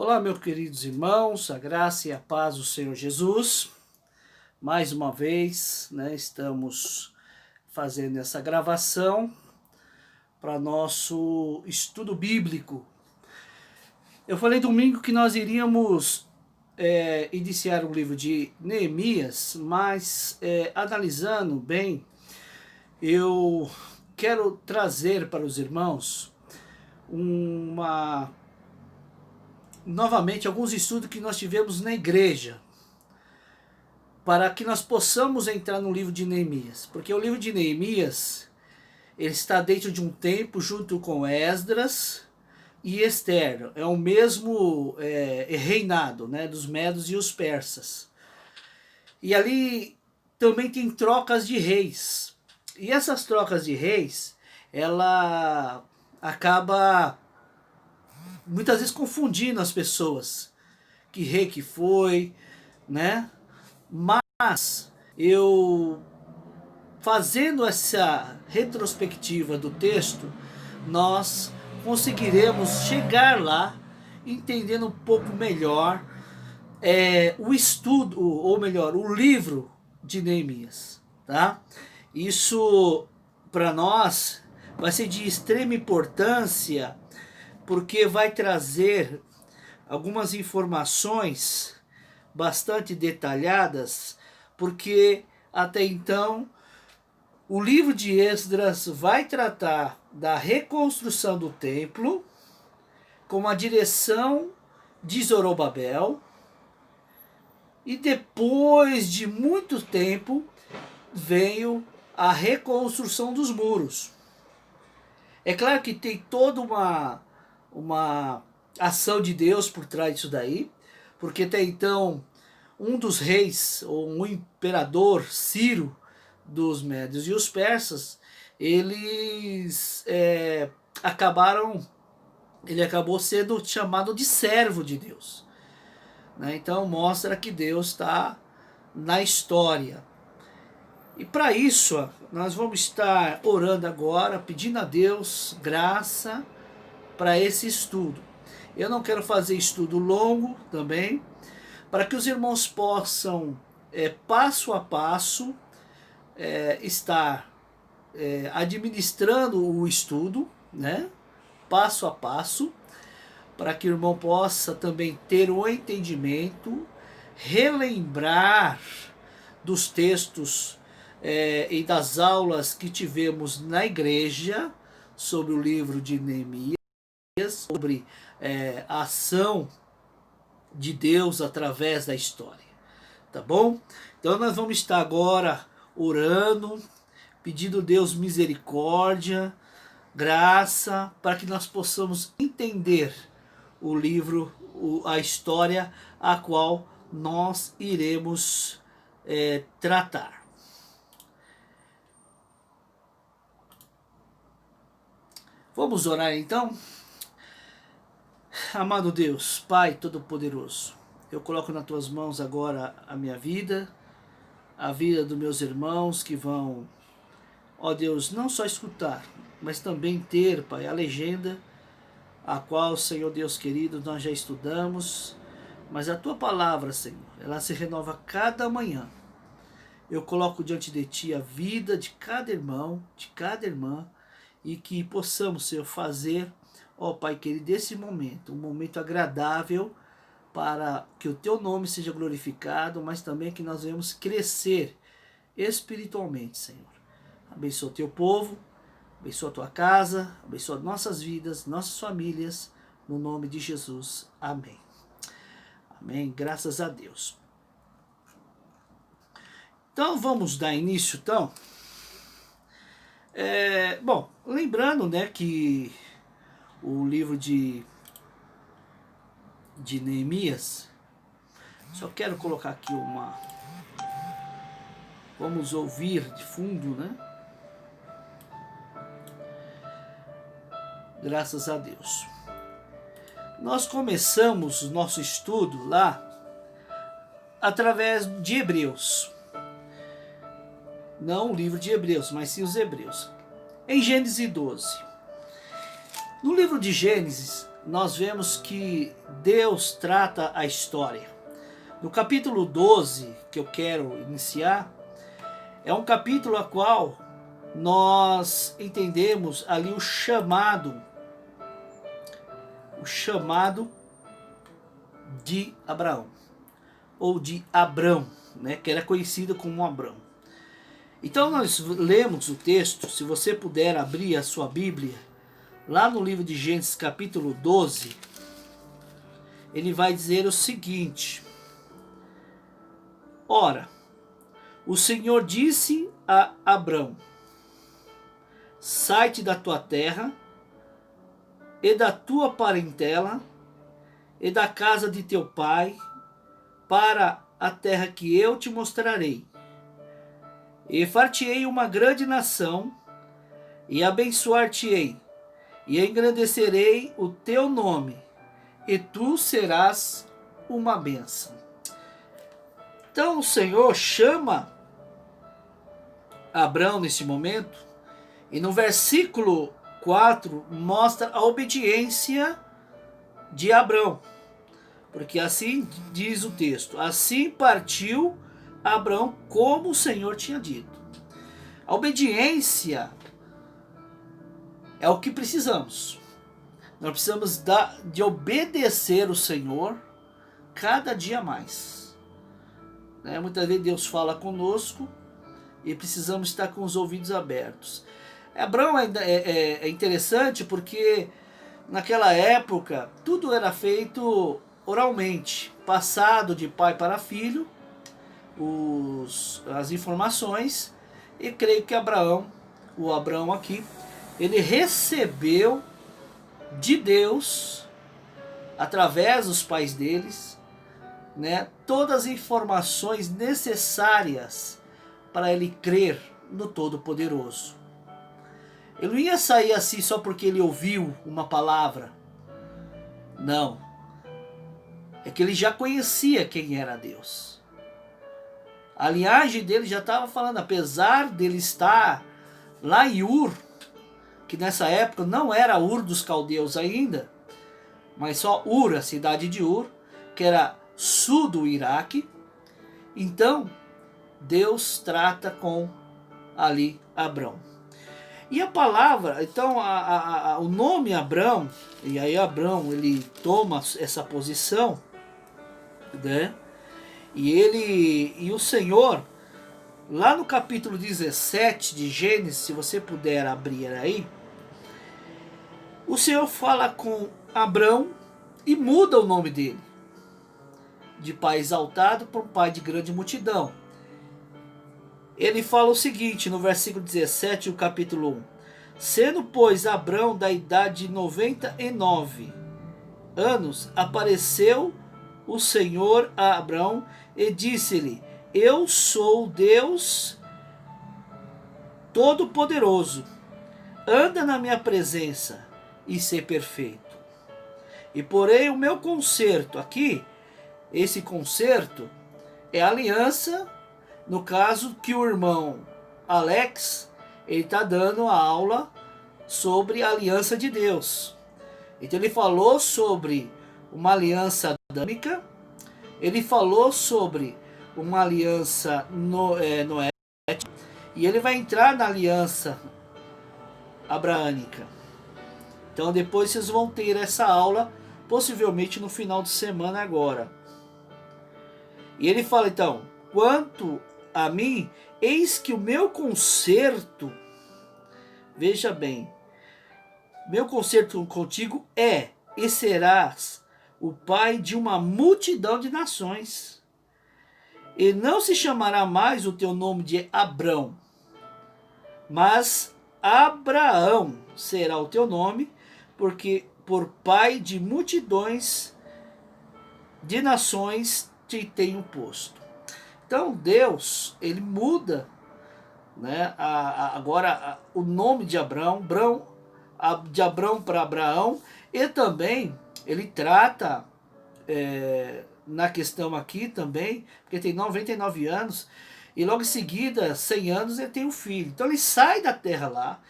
Olá, meus queridos irmãos, a graça e a paz do Senhor Jesus. Mais uma vez, estamos fazendo essa gravação para nosso estudo bíblico. Eu falei domingo que nós iríamos iniciar o livro de Neemias, mas analisando bem, eu quero trazer para os irmãos novamente alguns estudos que nós tivemos na igreja, para que nós possamos entrar no livro de Neemias, porque o livro de Neemias ele está dentro de um tempo junto com Esdras e Esther, é o mesmo reinado, dos medos e os persas, e ali também tem trocas de reis, e essas trocas de reis, ela acaba muitas vezes confundindo as pessoas, que rei que foi, Mas eu, fazendo essa retrospectiva do texto, nós conseguiremos chegar lá, entendendo um pouco melhor o estudo, ou melhor, o livro de Neemias, tá? Isso para nós vai ser de extrema importância, porque vai trazer algumas informações bastante detalhadas, porque até então o livro de Esdras vai tratar da reconstrução do templo com a direção de Zorobabel, e depois de muito tempo veio a reconstrução dos muros. É claro que tem toda uma ação de Deus por trás disso daí, porque até então um dos reis, ou um imperador, Ciro, dos Médios e os persas, eles ele acabou sendo chamado de servo de Deus, Então mostra que Deus está na história. E para isso, nós vamos estar orando agora, pedindo a Deus graça para esse estudo. Eu não quero fazer estudo longo também, para que os irmãos possam, passo a passo, estar administrando o estudo, passo a passo, para que o irmão possa também ter o entendimento, relembrar dos textos e das aulas que tivemos na igreja sobre o livro de Neemias, sobre a ação de Deus através da história, tá bom? Então nós vamos estar agora orando, pedindo a Deus misericórdia, graça, para que nós possamos entender o livro, a história a qual nós iremos tratar. Vamos orar então? Amado Deus, Pai Todo-Poderoso, eu coloco nas Tuas mãos agora a minha vida, a vida dos meus irmãos que vão, ó Deus, não só escutar, mas também ter, Pai, a legenda, a qual, Senhor Deus querido, nós já estudamos, mas a Tua palavra, Senhor, ela se renova cada manhã. Eu coloco diante de Ti a vida de cada irmão, de cada irmã, e que possamos, Senhor, fazer, ó Pai querido, desse momento, um momento agradável, para que o Teu nome seja glorificado, mas também que nós venhamos crescer espiritualmente, Senhor. Abençoa o Teu povo, abençoa a Tua casa, abençoa nossas vidas, nossas famílias, no nome de Jesus. Amém. Amém, graças a Deus. Então vamos dar início, então. Bom, lembrando, que o livro de Neemias, só quero colocar aqui vamos ouvir de fundo, Graças a Deus. Nós começamos o nosso estudo lá através de Hebreus. Não o livro de Hebreus, mas sim os Hebreus. Em Gênesis 12. No livro de Gênesis, nós vemos que Deus trata a história. No capítulo 12, que eu quero iniciar, é um capítulo a qual nós entendemos ali o chamado de Abraão, ou de Abrão, né, que era conhecido como Abrão. Então nós lemos o texto, se você puder abrir a sua Bíblia, lá no livro de Gênesis capítulo 12, ele vai dizer o seguinte: ora, o Senhor disse a Abrão: sai-te da tua terra e da tua parentela e da casa de teu pai para a terra que eu te mostrarei. E far-te-ei uma grande nação, e abençoar-te-ei, e engrandecerei o teu nome, e tu serás uma bênção. Então o Senhor chama Abrão nesse momento, e no versículo 4 mostra a obediência de Abrão, porque assim diz o texto: assim partiu Abrão como o Senhor tinha dito. A obediência é o que precisamos. Nós precisamos de obedecer o Senhor cada dia mais. Muitas vezes Deus fala conosco e precisamos estar com os ouvidos abertos. Abrão é interessante porque naquela época tudo era feito oralmente, passado de pai para filho, as informações, e creio que o Abrão aqui, ele recebeu de Deus, através dos pais deles, né, todas as informações necessárias para ele crer no Todo-Poderoso. Ele não ia sair assim só porque ele ouviu uma palavra. Não. É que ele já conhecia quem era Deus. A linhagem dele já estava falando, apesar dele estar lá em Ur, que nessa época não era Ur dos caldeus ainda, mas só Ur, a cidade de Ur, que era sul do Iraque. Então, Deus trata com ali Abrão. E a palavra, então o nome Abrão, e aí Abrão ele toma essa posição, né? E o Senhor, lá no capítulo 17 de Gênesis, se você puder abrir aí, o Senhor fala com Abrão e muda o nome dele, de pai exaltado para um pai de grande multidão. Ele fala o seguinte no versículo 17 do capítulo 1: sendo, pois, Abrão da idade de 99 anos, apareceu o Senhor a Abrão e disse-lhe: eu sou Deus Todo-Poderoso, anda na minha presença e ser perfeito. E porém o meu conserto aqui, esse conserto é a aliança, no caso que o irmão Alex, ele está dando a aula sobre a aliança de Deus. Então ele falou sobre uma aliança adâmica, ele falou sobre uma aliança noética, e ele vai entrar na aliança abraânica. Então depois vocês vão ter essa aula, possivelmente no final de semana agora. E ele fala então: quanto a mim, eis que o meu conserto, veja bem, meu conserto contigo é e serás o pai de uma multidão de nações. E não se chamará mais o teu nome de Abrão, mas Abraão será o teu nome, porque por pai de multidões de nações te tenho posto. Então Deus, ele muda, né, agora o nome de Abrão, de Abrão para Abraão, e também ele trata na questão aqui também, porque tem 99 anos, e logo em seguida, 100 anos, ele tem um filho. Então ele sai da terra lá,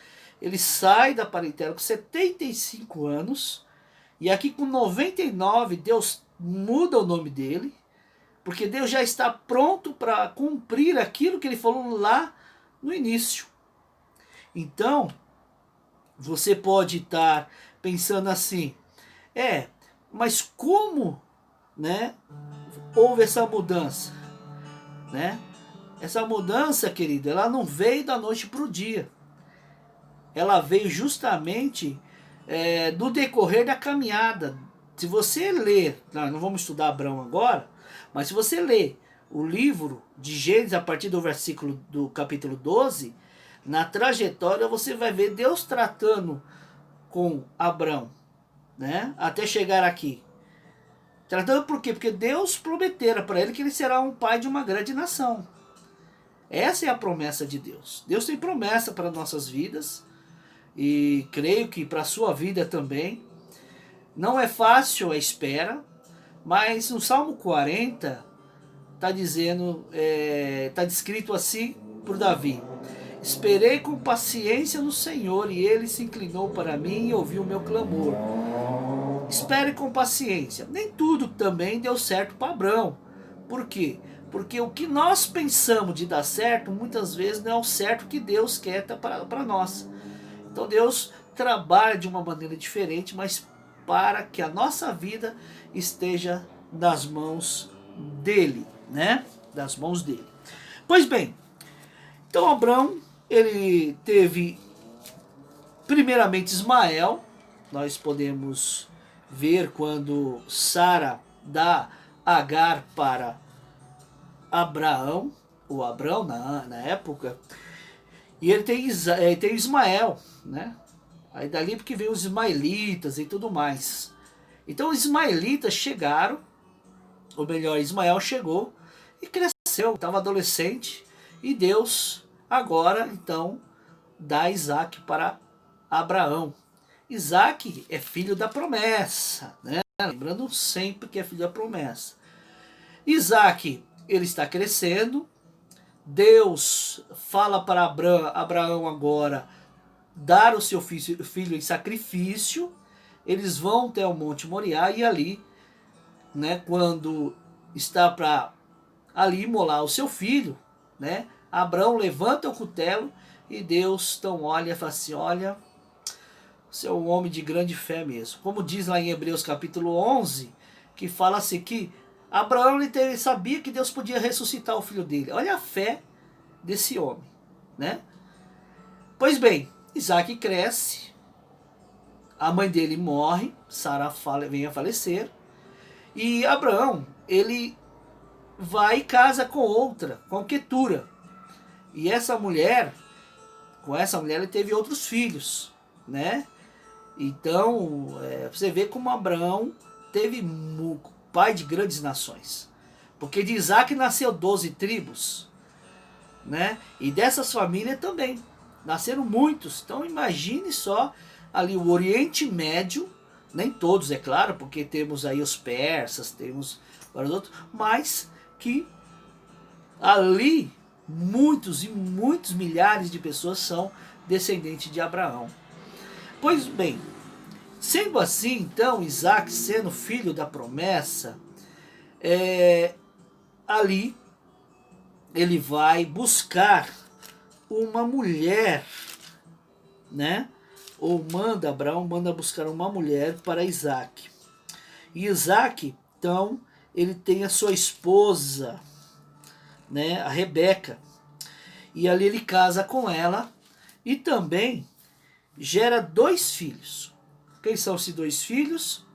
ele sai da parentela com 75 anos, E aqui com 99, Deus muda o nome dele, porque Deus já está pronto para cumprir aquilo que ele falou lá no início. Então, você pode estar pensando assim, mas como, né, houve essa mudança, né? Essa mudança, querido, ela não veio da noite para o dia. Ela veio justamente no decorrer da caminhada. Se você ler, não vamos estudar Abraão agora, mas se você ler o livro de Gênesis a partir do versículo do capítulo 12, na trajetória você vai ver Deus tratando com Abraão, né? Até chegar aqui. Tratando por quê? Porque Deus prometera para ele que ele será um pai de uma grande nação. Essa é a promessa de Deus. Deus tem promessa para nossas vidas e creio que para a sua vida também. Não é fácil a espera, mas no Salmo 40 está dizendo, está descrito assim por Davi: esperei com paciência no Senhor e ele se inclinou para mim e ouviu o meu clamor. Espere com paciência. Nem tudo também deu certo para Abraão. Por quê? Porque o que nós pensamos de dar certo, muitas vezes não é o certo que Deus quer para nós. Então Deus trabalha de uma maneira diferente, mas para que a nossa vida esteja nas mãos dele, né? Das mãos dele. Pois bem, então Abraão, ele teve primeiramente Ismael. Nós podemos ver quando Sara dá Agar para Abraão, ou Abrão na época, e ele tem Ismael, né? Aí dali porque vem os ismaelitas e tudo mais. Então os ismaelitas chegaram, ou melhor, Ismael chegou e cresceu, estava adolescente, e Deus agora então dá Isaac para Abraão. Isaac é filho da promessa, né? Lembrando sempre que é filho da promessa. Isaac, ele está crescendo. Deus fala para Abraão agora dar o seu filho em sacrifício. Eles vão até o Monte Moriá e ali, né, quando está para ali imolar o seu filho, né, Abraão levanta o cutelo e Deus então olha e fala assim: olha, você é um homem de grande fé mesmo. Como diz lá em Hebreus capítulo 11, que fala assim que Abraão ele sabia que Deus podia ressuscitar o filho dele. Olha a fé desse homem, né? Pois bem, Isaac cresce, a mãe dele morre, Sara vem a falecer, e Abraão, ele vai e casa com outra, com Quetura. E com essa mulher ele teve outros filhos, né? Então, você vê como Abraão teve pai de grandes nações. Porque de Isaac nasceu 12 tribos, né? E dessas famílias também nasceram muitos. Então imagine só ali o Oriente Médio, nem todos, é claro, porque temos aí os persas, temos vários outros, mas que ali muitos e muitos milhares de pessoas são descendentes de Abraão. Pois bem, sendo assim, então, Isaac sendo filho da promessa, ali ele vai buscar uma mulher, né? Ou Abraão manda buscar uma mulher para Isaac. E Isaac, então, ele tem a sua esposa, né? A Rebeca. E ali ele casa com ela e também gera 2 filhos. Quem são esses 2 filhos?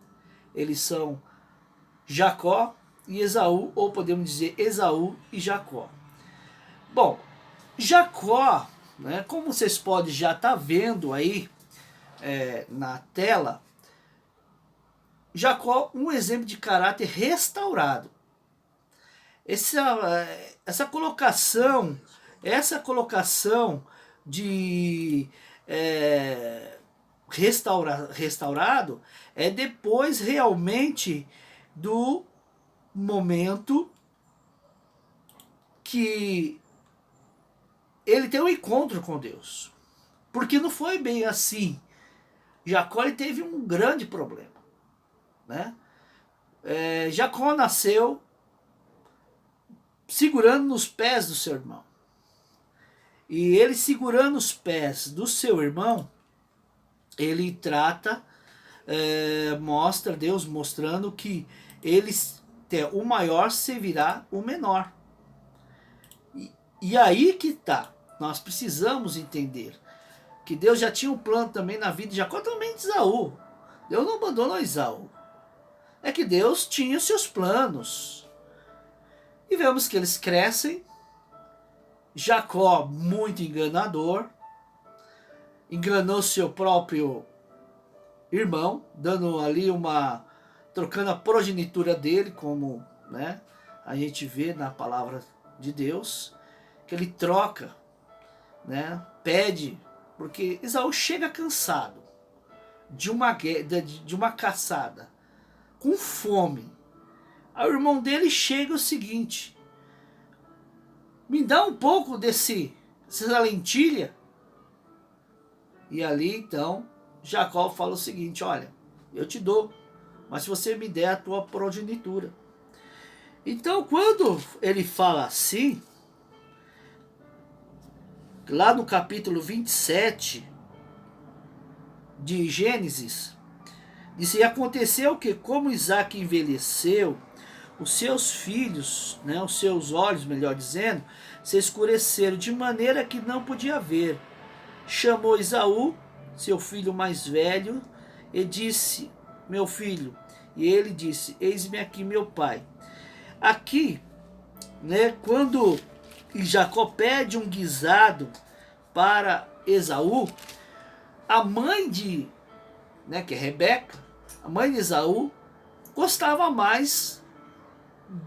Eles são Jacó e Esaú, ou podemos dizer Esaú e Jacó. Bom, Jacó, né, como vocês podem já estar vendo aí na tela, Jacó, um exemplo de caráter restaurado. Essa colocação de restaurado é depois realmente do momento que ele tem um encontro com Deus. Porque não foi bem assim. Jacó ele teve um grande problema. né? Jacó nasceu segurando nos pés do seu irmão. E ele segurando os pés do seu irmão, ele trata, mostra, Deus mostrando que o maior servirá o menor. E aí que tá, nós precisamos entender que Deus já tinha um plano também na vida de Jacó, também de Esaú. Deus não abandonou Esaú. É que Deus tinha os seus planos. E vemos que eles crescem. Jacó, muito enganador, enganou seu próprio irmão, dando ali trocando a progenitura dele, como, né, a gente vê na palavra de Deus, que ele troca, né, pede, porque Esaú chega cansado de uma caçada, com fome. Aí o irmão dele chega o seguinte: me dá um pouco dessa lentilha. E ali então Jacó fala o seguinte: olha, eu te dou, mas se você me der a tua progenitura. Então quando ele fala assim, lá no capítulo 27 de Gênesis, diz: e aconteceu que, como Isaac envelheceu, os seus filhos, né, os seus olhos, melhor dizendo, se escureceram de maneira que não podia ver. Chamou Esaú, seu filho mais velho, e disse: meu filho. E ele disse: eis-me aqui, meu pai. Aqui, né, quando Jacó pede um guisado para Esaú, a mãe que é Rebeca, a mãe de Esaú, gostava mais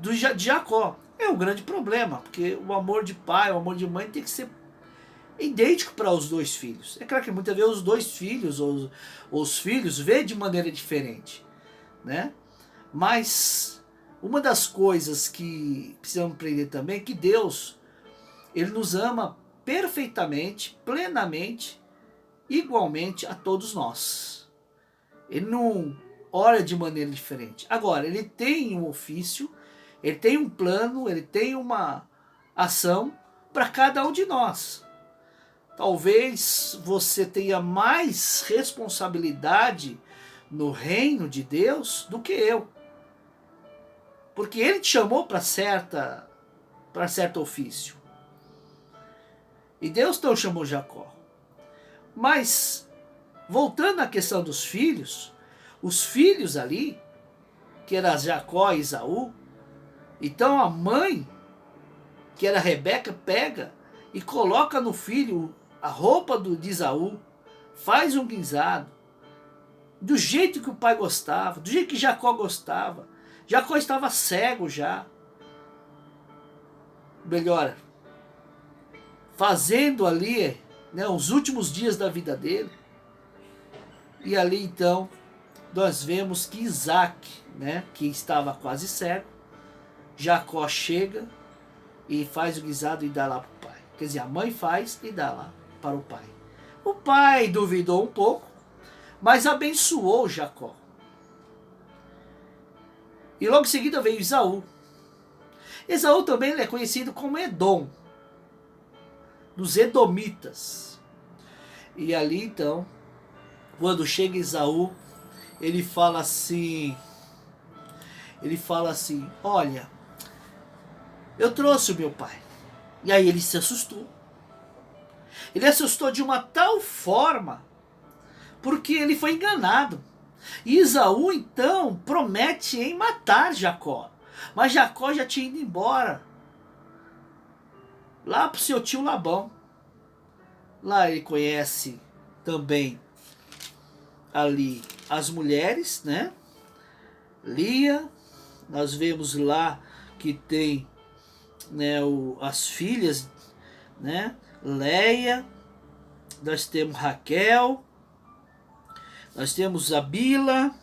de Jacó. É um grande problema, porque o amor de pai, o amor de mãe tem que ser idêntico para os dois filhos. É claro que muitas vezes os dois filhos, ou os filhos, vê de maneira diferente, né? Mas uma das coisas que precisamos aprender também é que Deus, ele nos ama perfeitamente, plenamente, igualmente a todos nós. Ele não olha de maneira diferente. Agora, ele tem um ofício, ele tem um plano, ele tem uma ação para cada um de nós. Talvez você tenha mais responsabilidade no reino de Deus do que eu. Porque ele te chamou para certo ofício. E Deus então chamou Jacó. Mas, voltando à questão dos filhos, os filhos ali, que era Jacó e Esaú, então a mãe, que era Rebeca, pega e coloca no filho a roupa de Esaú, faz um guisado, do jeito que o pai gostava, do jeito que Jacó gostava. Jacó estava cego já. Melhor, fazendo ali, né, os últimos dias da vida dele. E ali então nós vemos que Isaac, né, que estava quase cego, Jacó chega e faz o guisado e dá lá para o pai. Quer dizer, a mãe faz e dá lá para o pai. O pai duvidou um pouco, mas abençoou Jacó. E logo em seguida veio Esaú. Esaú também é conhecido como Edom, dos Edomitas. E ali então, quando chega Esaú, ele fala assim, olha, eu trouxe o meu pai. E aí ele se assustou. Ele assustou de uma tal forma, porque ele foi enganado. E Esaú então promete em matar Jacó. Mas Jacó já tinha ido embora, lá para o seu tio Labão. Lá ele conhece também ali as mulheres, né? Lia, nós vemos lá que tem, né, as filhas, né? Leia, nós temos Raquel, nós temos a Bila,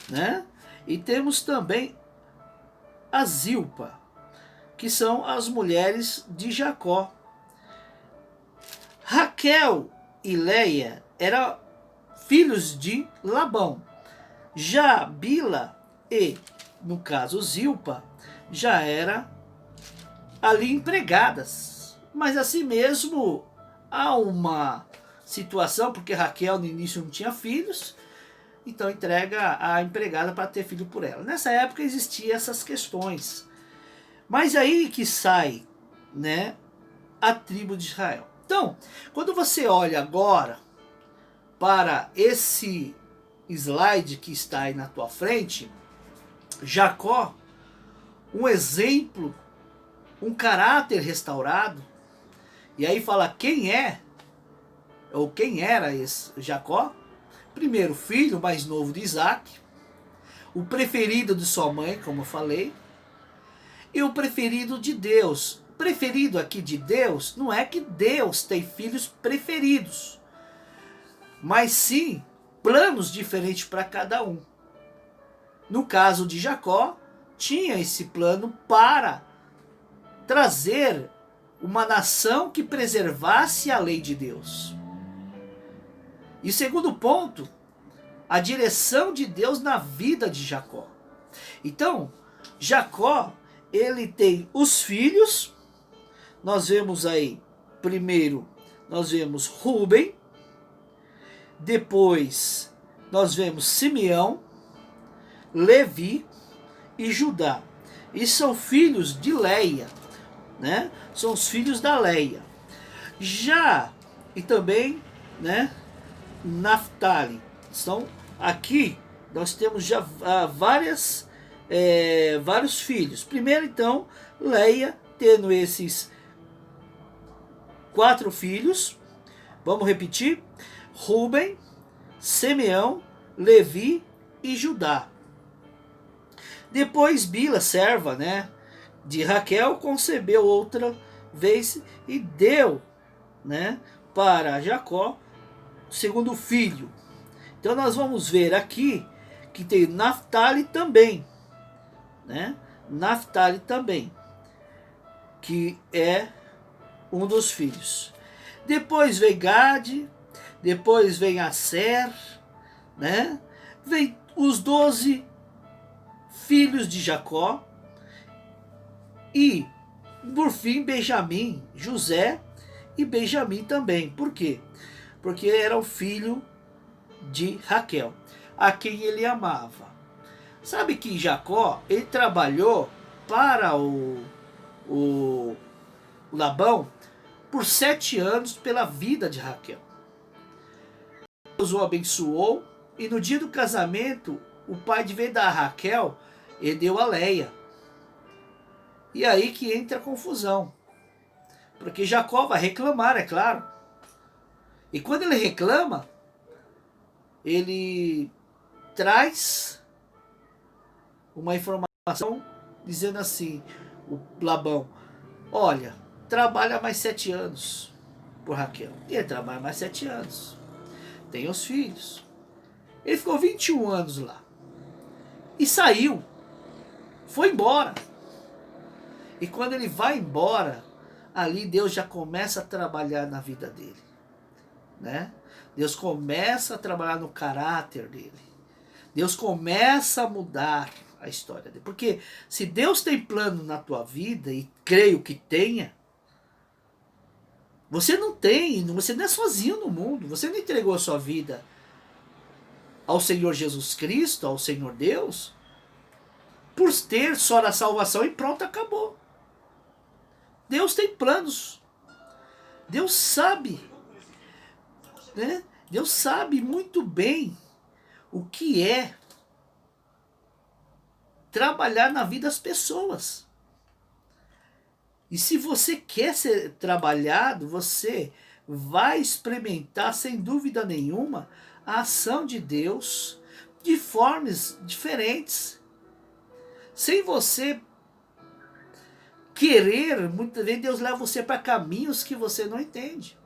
né? E temos também a Zilpa, que são as mulheres de Jacó. Raquel e Leia eram filhos de Labão. Já Bila e, no caso, Zilpa, já era ali empregadas. Mas assim mesmo há uma situação, porque Raquel no início não tinha filhos, então entrega a empregada para ter filho por ela. Nessa época existiam essas questões. Mas aí que sai, né, a tribo de Israel. Então, quando você olha agora para esse slide que está aí na tua frente, Jacó, um exemplo, um caráter restaurado, e aí fala quem é, ou quem era esse Jacó. Primeiro, filho mais novo de Isaac, o preferido de sua mãe, como eu falei, e o preferido de Deus. Preferido aqui de Deus não é que Deus tem filhos preferidos, mas sim planos diferentes para cada um. No caso de Jacó, tinha esse plano para trazer uma nação que preservasse a lei de Deus. E segundo ponto, a direção de Deus na vida de Jacó. Então, Jacó, ele tem os filhos. Nós vemos aí, primeiro, nós vemos Rúben, depois nós vemos Simeão, Levi e Judá. E são filhos de Leia, né? São os filhos da Leia. Já, e também, né, Naftali. Então, aqui nós temos já vários filhos. Primeiro, então, Leia tendo esses 4 filhos. Vamos repetir: Rúben, Simeão, Levi e Judá. Depois Bila, serva, né, de Raquel, concebeu outra vez e deu, né, para Jacó o segundo filho. Então nós vamos ver aqui que tem Naftali também, né? Naftali também, que é um dos filhos. Depois vem Gade, depois vem Aser, né? Vem os 12 filhos de Jacó e, por fim, Benjamim, José e Benjamim também. Por quê? Porque era o filho de Raquel, a quem ele amava. Sabe que Jacó, ele trabalhou para o Labão por 7 anos pela vida de Raquel. Deus o abençoou e no dia do casamento, o pai, de vez da Raquel, ele deu a Leia. E aí que entra a confusão. Porque Jacó vai reclamar, é claro. E quando ele reclama, ele traz uma informação dizendo assim, o Labão: olha, trabalha mais 7 anos por Raquel. E ele trabalha mais 7 anos. Tem os filhos. Ele ficou 21 anos lá. E saiu. Foi embora. E quando ele vai embora, ali Deus já começa a trabalhar na vida dele, né? Deus começa a trabalhar no caráter dele. Deus começa a mudar a história dele. Porque se Deus tem plano na tua vida, e creio que tenha, você não é sozinho no mundo. Você não entregou a sua vida ao Senhor Jesus Cristo, ao Senhor Deus, por ter só a salvação e pronto, acabou. Deus tem planos. Deus sabe, né? Deus sabe muito bem o que é trabalhar na vida das pessoas. E se você quer ser trabalhado, você vai experimentar, sem dúvida nenhuma, a ação de Deus de formas diferentes. Sem você querer, muitas vezes Deus leva você para caminhos que você não entende.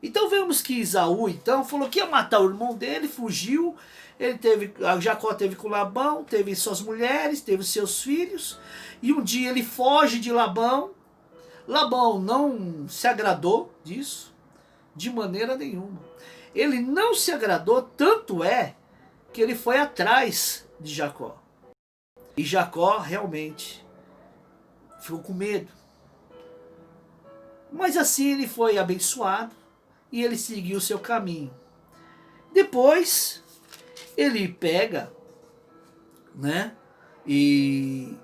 Então vemos que Esaú, então, falou que ia matar o irmão dele, fugiu. Jacó teve com Labão, teve suas mulheres, teve seus filhos. E um dia ele foge de Labão. Labão não se agradou disso, de maneira nenhuma. Ele não se agradou, tanto é que ele foi atrás de Jacó. E Jacó realmente ficou com medo. Mas assim ele foi abençoado e ele seguiu o seu caminho. Depois ele pega, né? E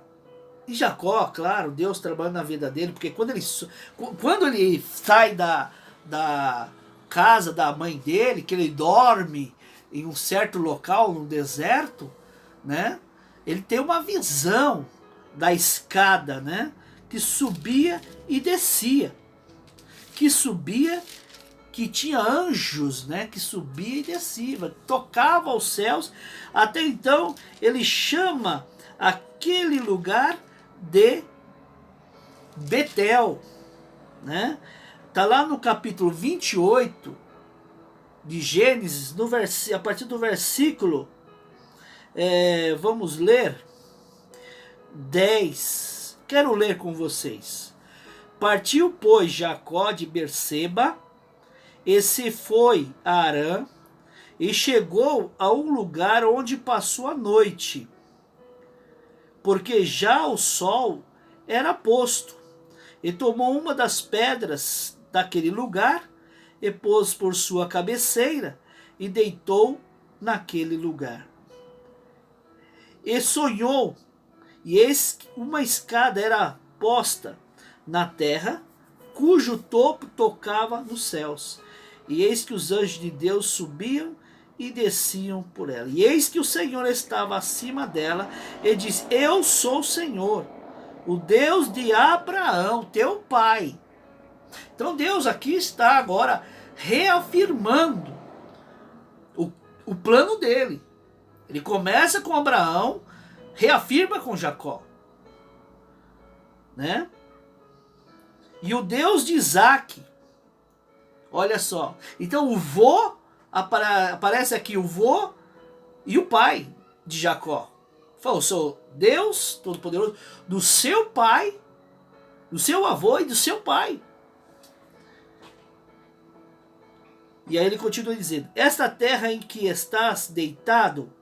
Jacó, claro, Deus trabalhando na vida dele, porque quando ele sai da casa da mãe dele, que ele dorme em um certo local, no deserto, né? Ele tem uma visão da escada, né? Que subia e descia. Que subia, que tinha anjos, né? Que subia e descia, tocava aos céus. Até então ele chama aquele lugar de Betel, né? Tá lá no capítulo 28 de Gênesis, a partir do versículo, vamos ler, 10. Quero ler com vocês. Partiu, pois, Jacó de Berseba, e se foi a Harã, e chegou a um lugar onde passou a noite, porque já o sol era posto, e tomou uma das pedras daquele lugar, e pôs por sua cabeceira, e deitou naquele lugar. E sonhou, e eis que uma escada era posta na terra, cujo topo tocava nos céus. E eis que os anjos de Deus subiam e desciam por ela. E eis que o Senhor estava acima dela e disse: Eu sou o Senhor, o Deus de Abraão, teu pai. Então Deus aqui está agora reafirmando o plano dele. Ele começa com Abraão, reafirma com Jacó, né? E o Deus de Isaac, olha só. Então o vô, aparece aqui o vô e o pai de Jacó. Falou, sou Deus Todo-Poderoso do seu pai, do seu avô e do seu pai. E aí ele continua dizendo: esta terra em que estás deitado,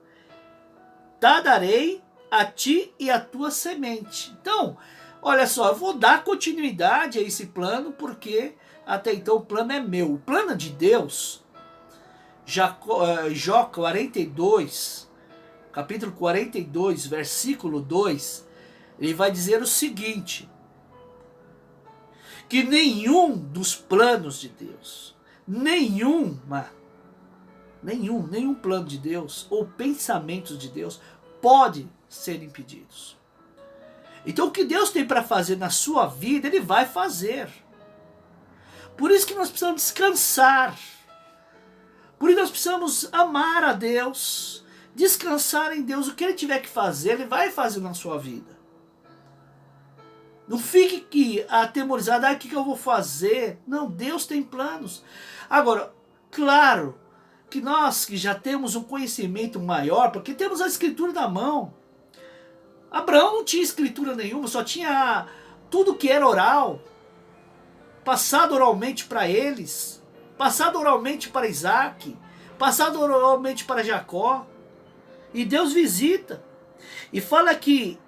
te darei a ti e a tua semente. Então, olha só, eu vou dar continuidade a esse plano, porque até então o plano é meu. O plano de Deus, Jó 42, capítulo 42, versículo 2, ele vai dizer o seguinte: que nenhum dos planos de Deus, nenhum plano de Deus ou pensamentos de Deus pode ser impedidos. Então o que Deus tem para fazer na sua vida, Ele vai fazer. Por isso que nós precisamos descansar. Por isso nós precisamos amar a Deus, descansar em Deus. O que Ele tiver que fazer, Ele vai fazer na sua vida. Não fique atemorizado, o que eu vou fazer? Não, Deus tem planos. Agora, claro que nós que já temos um conhecimento maior, porque temos a escritura na mão. Abraão não tinha escritura nenhuma, só tinha tudo que era oral, passado oralmente para eles, passado oralmente para Isaac, passado oralmente para Jacó. E Deus visita e fala que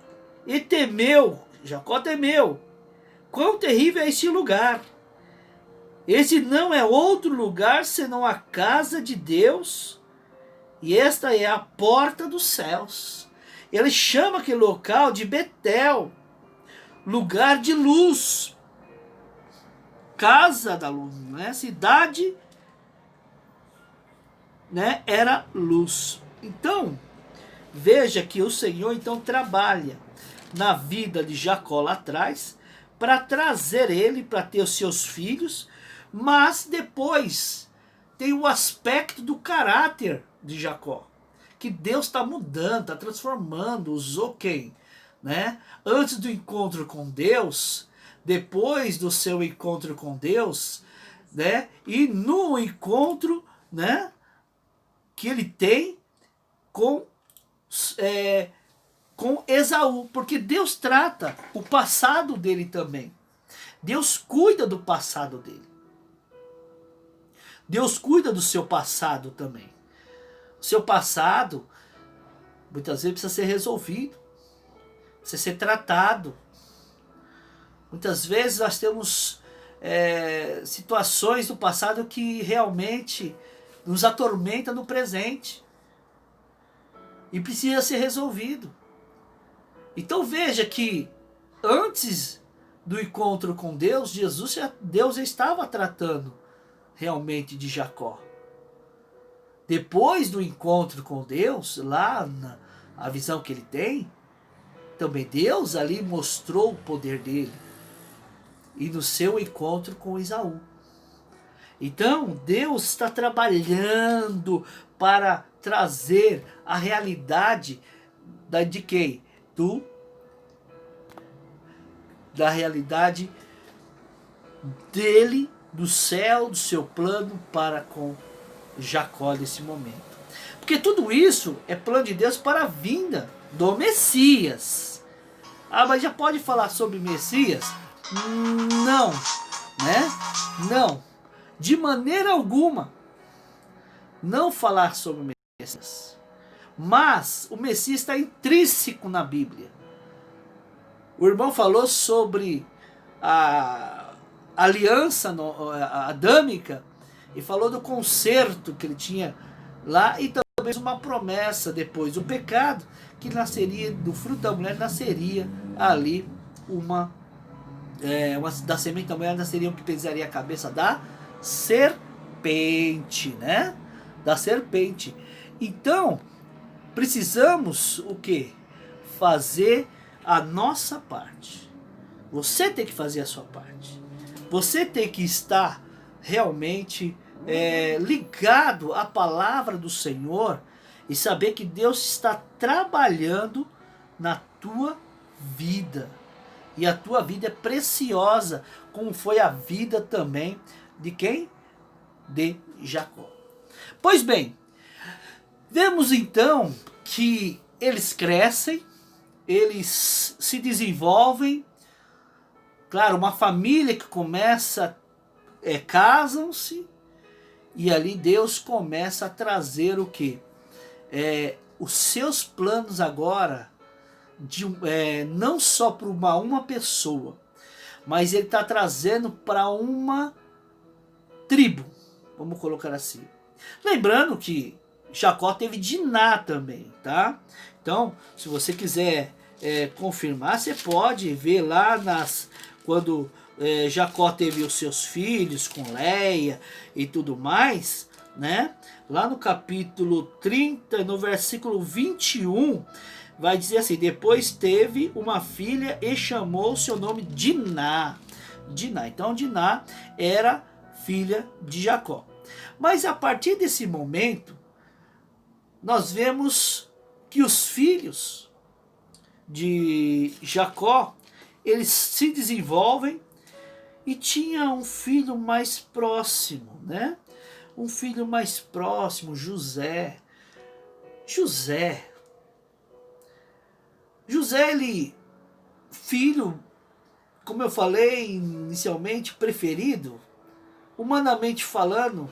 e temeu, Jacó temeu. Quão terrível é este lugar! Esse não é outro lugar senão a casa de Deus, e esta é a porta dos céus. Ele chama aquele local de Betel, lugar de luz, casa da luz, né? Cidade, né? Era luz. Então, veja que o Senhor então trabalha na vida de Jacó lá atrás, para trazer ele, para ter os seus filhos, mas depois tem o aspecto do caráter de Jacó, que Deus está mudando, está transformando, usou quem? Né? Antes do encontro com Deus, depois do seu encontro com Deus, né? E no encontro, né, que ele tem com Esaú, porque Deus trata o passado dele também. Deus cuida do passado dele. Deus cuida do seu passado também. seu passado, muitas vezes precisa ser resolvido, precisa ser tratado. Muitas vezes nós temos situações do passado que realmente nos atormenta no presente e precisa ser resolvido. Então veja que antes do encontro com Deus, Deus já estava tratando realmente de Jacó. Depois do encontro com Deus, lá a visão que ele tem, também Deus ali mostrou o poder dele. E no seu encontro com Esaú. Então, Deus está trabalhando para trazer a realidade de quem? Da realidade dele, do céu, do seu plano para com Jacó nesse momento. Porque tudo isso é plano de Deus para a vinda do Messias. Ah, mas já pode falar sobre Messias? Não, né? Não, de maneira alguma, não falar sobre o Messias. Mas o Messias está intrínseco na Bíblia. O irmão falou sobre a aliança adâmica e falou do concerto que ele tinha lá e também uma promessa depois. O pecado que nasceria, do fruto da mulher nasceria ali da semente da mulher nasceria o que pesaria a cabeça da serpente, né? Da serpente. Então, precisamos o quê? Fazer a nossa parte. Você tem que fazer a sua parte. Você tem que estar realmente ligado à palavra do Senhor e saber que Deus está trabalhando na tua vida. E a tua vida é preciosa, como foi a vida também de quem? De Jacó. Pois bem, vemos então que eles crescem, eles se desenvolvem. Claro, uma família que começa, casam-se, e ali Deus começa a trazer o quê? Os seus planos agora, não só para uma pessoa, mas ele está trazendo para uma tribo, vamos colocar assim. Lembrando que Jacó teve Diná também, tá? Então, se você quiser confirmar, você pode ver lá quando Jacó teve os seus filhos com Leia e tudo mais, né? Lá no capítulo 30, no versículo 21, vai dizer assim: depois teve uma filha e chamou seu nome Diná. Diná. Então Diná era filha de Jacó. Mas a partir desse momento, nós vemos que os filhos de Jacó, eles se desenvolvem e tinha um filho mais próximo, né? Um filho mais próximo, José. José, ele, filho, como eu falei inicialmente, preferido, humanamente falando,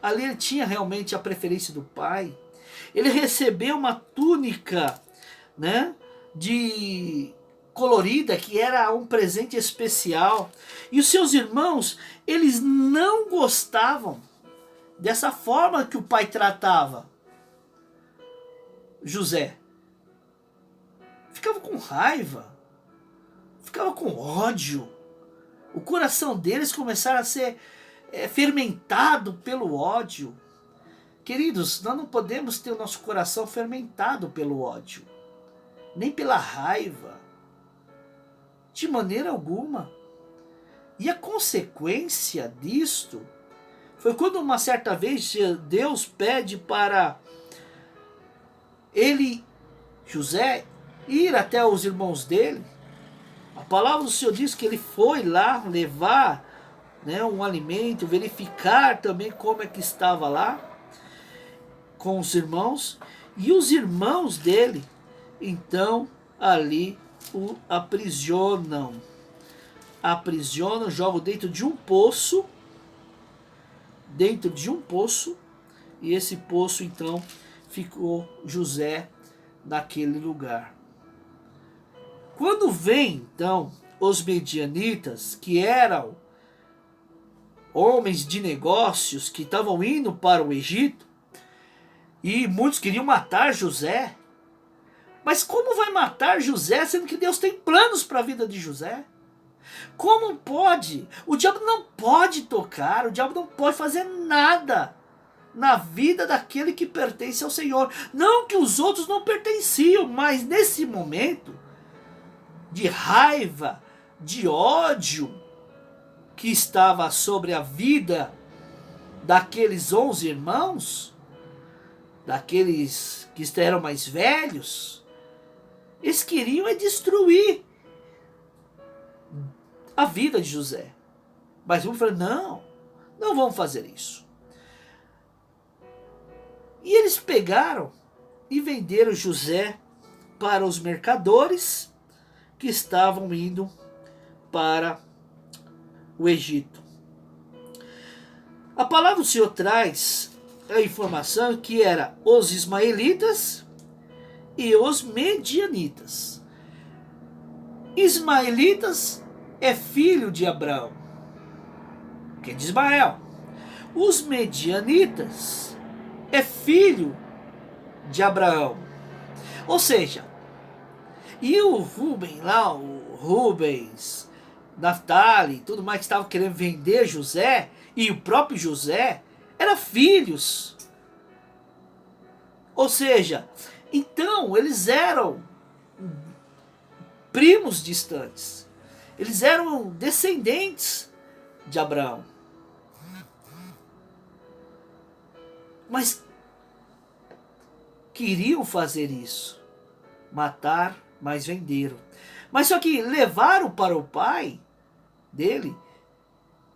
ali ele tinha realmente a preferência do pai. Ele recebeu uma túnica, né, colorida, que era um presente especial. E os seus irmãos, eles não gostavam dessa forma que o pai tratava José. Ficava com raiva, ficava com ódio. O coração deles começaram a ser fermentado pelo ódio. Queridos, nós não podemos ter o nosso coração fermentado pelo ódio, nem pela raiva, de maneira alguma. E a consequência disto foi quando uma certa vez Deus pede para ele, José, ir até os irmãos dele. A palavra do Senhor diz que ele foi lá levar, né, um alimento, verificar também como é que estava lá com os irmãos. E os irmãos dele, então, ali o aprisionam. Jogam dentro de um poço. E esse poço, então, ficou José naquele lugar. Quando vem, então, os medianitas, que eram homens de negócios que estavam indo para o Egito, e muitos queriam matar José. Mas como vai matar José, sendo que Deus tem planos para a vida de José? Como pode? O diabo não pode tocar, o diabo não pode fazer nada na vida daquele que pertence ao Senhor. Não que os outros não pertenciam, mas nesse momento de raiva, de ódio que estava sobre a vida daqueles 11 irmãos, daqueles que eram mais velhos, eles queriam destruir a vida de José. Mas um falou, não vamos fazer isso. E eles pegaram e venderam José para os mercadores que estavam indo para o Egito. A palavra do Senhor traz a informação que era os ismaelitas e os medianitas. Ismaelitas é filho de Abraão, que é de Ismael. Os medianitas é filho de Abraão. Ou seja, e o Rubem lá, o Rubens, Naftali, tudo mais que estavam querendo vender José, e o próprio José, eram filhos. Ou seja, então eles eram primos distantes. Eles eram descendentes de Abraão. Mas queriam fazer isso. Matar, mas venderam. Mas só que levaram para o pai dele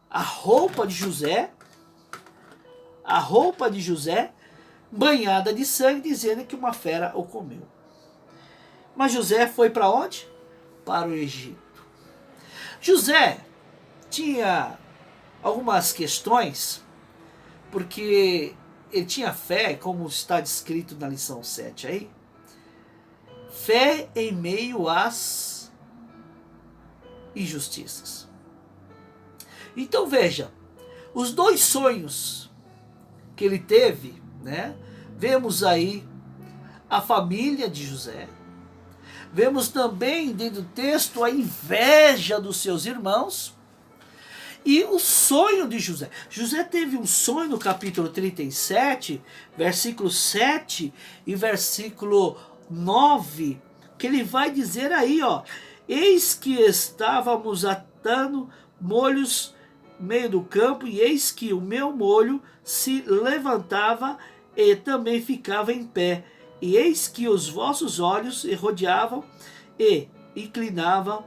a roupa de José, banhada de sangue, dizendo que uma fera o comeu. Mas José foi para onde? Para o Egito. José tinha algumas questões, porque ele tinha fé, como está descrito na lição 7 aí, fé em meio às injustiças. Então veja, os dois sonhos que ele teve, né? Vemos aí a família de José, vemos também dentro do texto a inveja dos seus irmãos e o sonho de José. José teve um sonho no capítulo 37, versículo 7 e versículo 9, que ele vai dizer aí, ó: eis que estávamos atando molhos no meio do campo, e eis que o meu molho se levantava e também ficava em pé, e eis que os vossos olhos rodeavam e inclinavam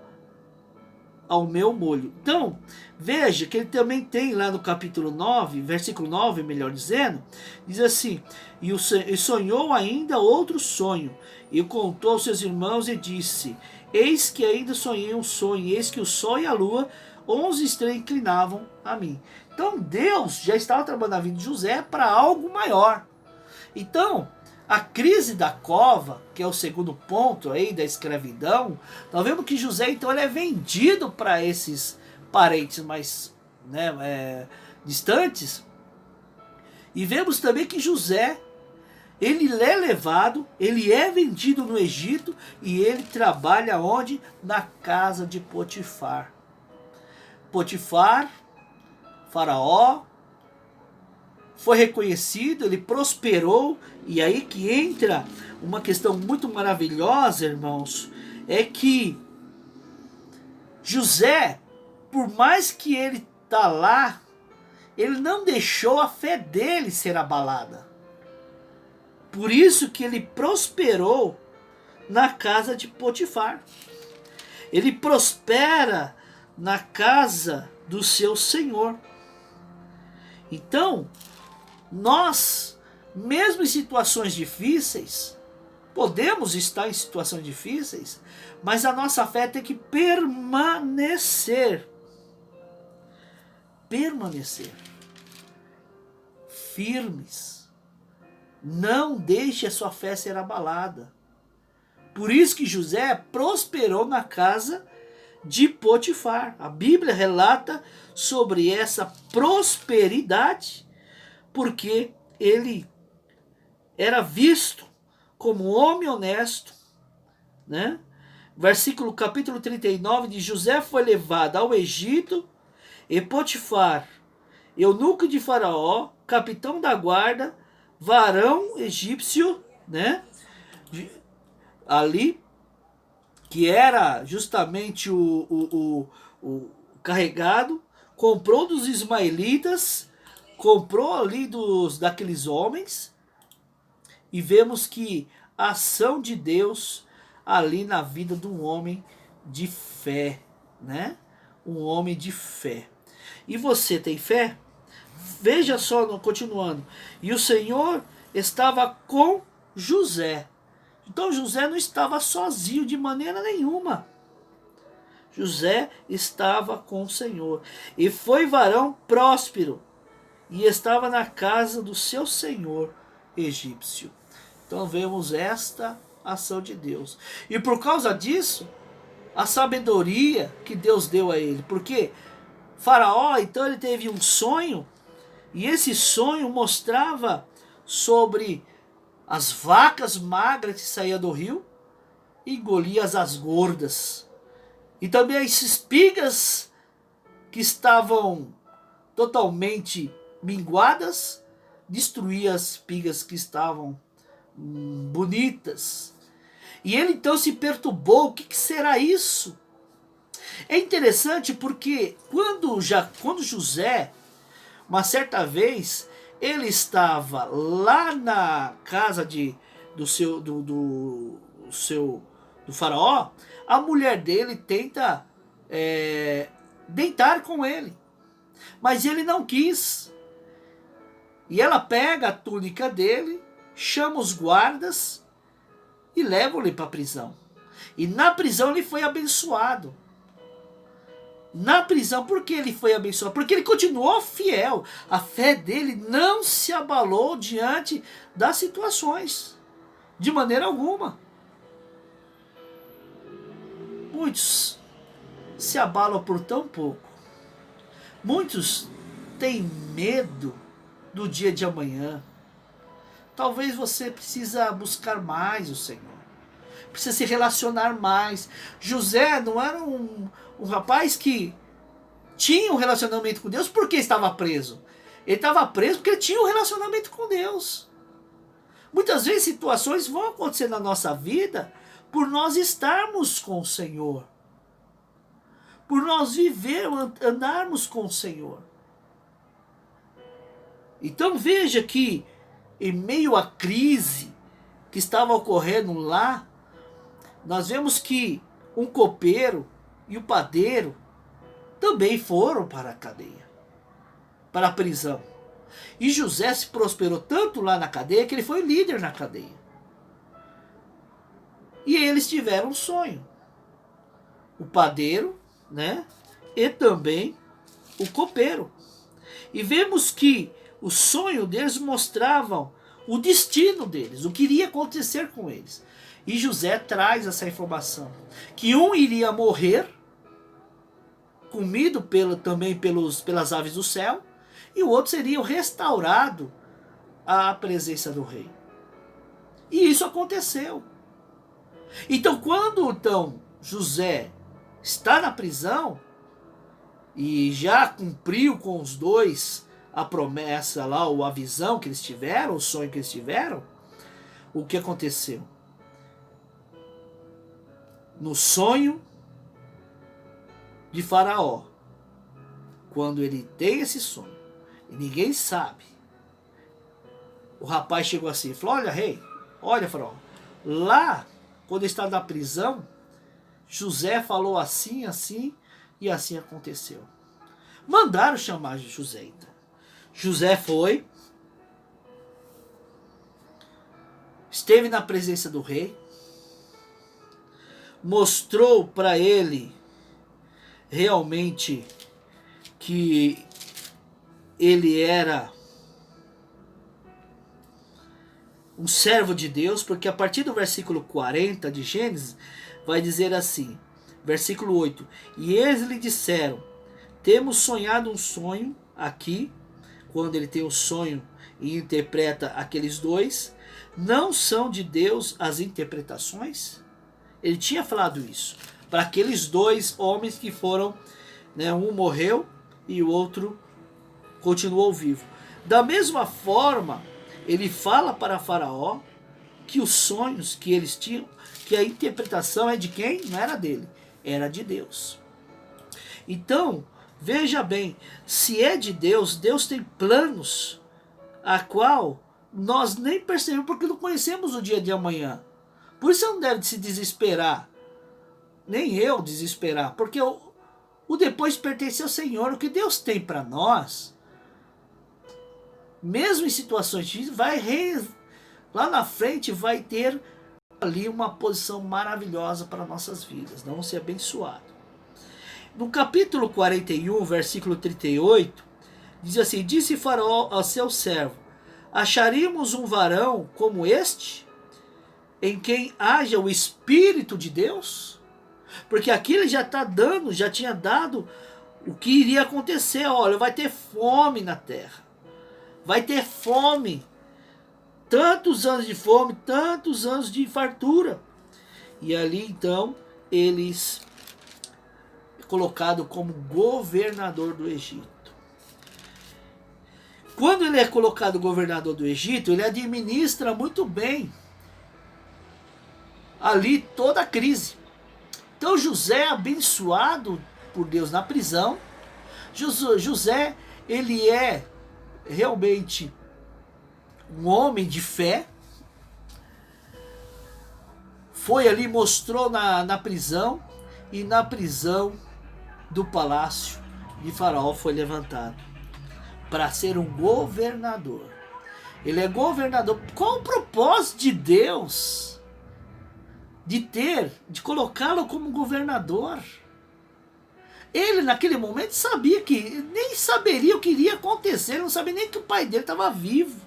ao meu molho. Então, veja que ele também tem lá no capítulo 9, versículo 9, melhor dizendo, diz assim: e sonhou ainda outro sonho, e contou aos seus irmãos e disse: eis que ainda sonhei um sonho, e eis que o sol e a lua, 11 estrelas inclinavam a mim. Então Deus já estava trabalhando na vida de José para algo maior. Então, a crise da cova, que é o segundo ponto aí da escravidão, nós vemos que José então ele é vendido para esses parentes mais distantes. E vemos também que José, ele é levado, ele é vendido no Egito e ele trabalha onde? Na casa de Potifar. Potifar, Faraó, foi reconhecido, ele prosperou, e aí que entra uma questão muito maravilhosa, irmãos, é que José, por mais que ele está lá, ele não deixou a fé dele ser abalada. Por isso que ele prosperou na casa de Potifar. Ele prospera na casa do seu Senhor. Então, nós, mesmo em situações difíceis, podemos estar em situações difíceis, mas a nossa fé tem que permanecer. Permanecer. Firmes. Não deixe a sua fé ser abalada. Por isso que José prosperou na casa de Potifar. A Bíblia relata sobre essa prosperidade, porque ele era visto como um homem honesto, né? Versículo capítulo 39 de José foi levado ao Egito e Potifar, eunuco de Faraó, capitão da guarda, varão egípcio, né? Ali, que era justamente o carregado, comprou dos ismaelitas, comprou ali daqueles homens, e vemos que a ação de Deus ali na vida de um homem de fé, né? Um homem de fé. E você tem fé? Veja só, continuando. E o Senhor estava com José. Então José não estava sozinho de maneira nenhuma. José estava com o Senhor. E foi varão próspero. E estava na casa do seu senhor egípcio. Então vemos esta ação de Deus. E por causa disso, a sabedoria que Deus deu a ele. Porque Faraó, então, ele teve um sonho. E esse sonho mostrava sobre as vacas magras que saíam do rio e Golias as gordas. E também as espigas que estavam totalmente minguadas, destruía as espigas que estavam bonitas. E ele então se perturbou, o que será isso? É interessante porque quando José, uma certa vez, ele estava lá na casa do faraó, a mulher dele tenta deitar com ele, mas ele não quis. E ela pega a túnica dele, chama os guardas e leva ele para a prisão. E na prisão ele foi abençoado. Na prisão, por que ele foi abençoado? Porque ele continuou fiel. A fé dele não se abalou diante das situações, de maneira alguma. Muitos se abalam por tão pouco. Muitos têm medo do dia de amanhã. Talvez você precisa buscar mais o Senhor. Precisa se relacionar mais. José não era um rapaz que tinha um relacionamento com Deus porque estava preso. Ele estava preso porque ele tinha um relacionamento com Deus. Muitas vezes situações vão acontecer na nossa vida por nós estarmos com o Senhor. Por nós andarmos com o Senhor. Então veja que em meio à crise que estava ocorrendo lá, nós vemos que um copeiro e o padeiro também foram para a cadeia, para a prisão. E José se prosperou tanto lá na cadeia que ele foi líder na cadeia. E eles tiveram um sonho. O padeiro, né? E também o copeiro. E vemos que o sonho deles mostravam o destino deles, o que iria acontecer com eles. E José traz essa informação, que um iria morrer, comido também pelas aves do céu, e o outro seria restaurado à presença do rei. E isso aconteceu. Então, quando José está na prisão, e já cumpriu com os dois a promessa lá, ou a visão que eles tiveram, o sonho que eles tiveram, o que aconteceu? No sonho de Faraó, quando ele tem esse sonho, e ninguém sabe, o rapaz chegou assim e falou: olha, rei, olha, Faraó, lá, quando ele está na prisão, José falou assim, assim, e assim aconteceu. Mandaram chamar José, então. José foi, esteve na presença do rei, mostrou para ele realmente que ele era um servo de Deus, porque a partir do versículo 40 de Gênesis, vai dizer assim, versículo 8, e eles lhe disseram, temos sonhado um sonho aqui, quando ele tem o sonho e interpreta aqueles dois, não são de Deus as interpretações? Ele tinha falado isso, para aqueles dois homens que foram, né, um morreu e o outro continuou vivo. Da mesma forma, ele fala para Faraó que os sonhos que eles tinham, que a interpretação é de quem? Não era dele, era de Deus. Então, veja bem, se é de Deus, Deus tem planos a qual nós nem percebemos porque não conhecemos o dia de amanhã. Por isso você não deve se desesperar, nem eu desesperar, porque o depois pertence ao Senhor. O que Deus tem para nós, mesmo em situações difíceis, lá na frente vai ter ali uma posição maravilhosa para nossas vidas. Nós vamos ser abençoados. No capítulo 41, versículo 38, diz assim, disse Faraó ao seu servo, acharíamos um varão como este, em quem haja o Espírito de Deus? Porque aqui ele já está dando, já tinha dado o que iria acontecer. Olha, vai ter fome na terra. Vai ter fome. Tantos anos de fome, tantos anos de fartura. E ali então, eles colocado como governador do Egito. Quando ele é colocado governador do Egito, ele administra muito bem ali toda a crise. Então José é abençoado por Deus na prisão. José, ele é realmente um homem de fé. Foi ali, mostrou na prisão, e na prisão do palácio de Faraó foi levantado para ser um governador. Ele é governador. Qual o propósito de Deus de colocá-lo como governador? Ele naquele momento sabia que, nem saberia o que iria acontecer, ele não sabia nem que o pai dele estava vivo.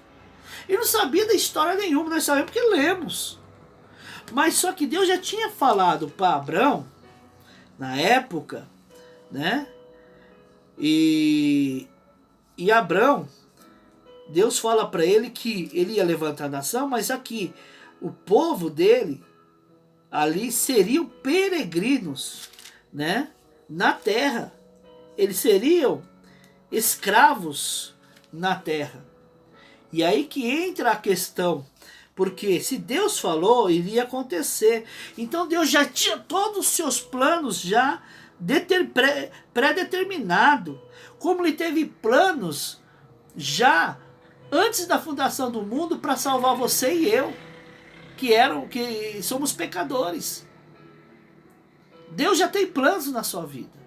Ele não sabia da história nenhuma, nós sabemos porque lemos. Mas só que Deus já tinha falado para Abrão, na época, né? E Abrão, Deus fala para ele que ele ia levantar a nação, mas aqui o povo dele ali seriam peregrinos, né? Na terra. Eles seriam escravos na terra. E aí que entra a questão, porque se Deus falou, iria acontecer. Então Deus já tinha todos os seus planos já pré-determinado. Como ele teve planos já antes da fundação do mundo para salvar você e eu, que somos pecadores. Deus já tem planos na sua vida.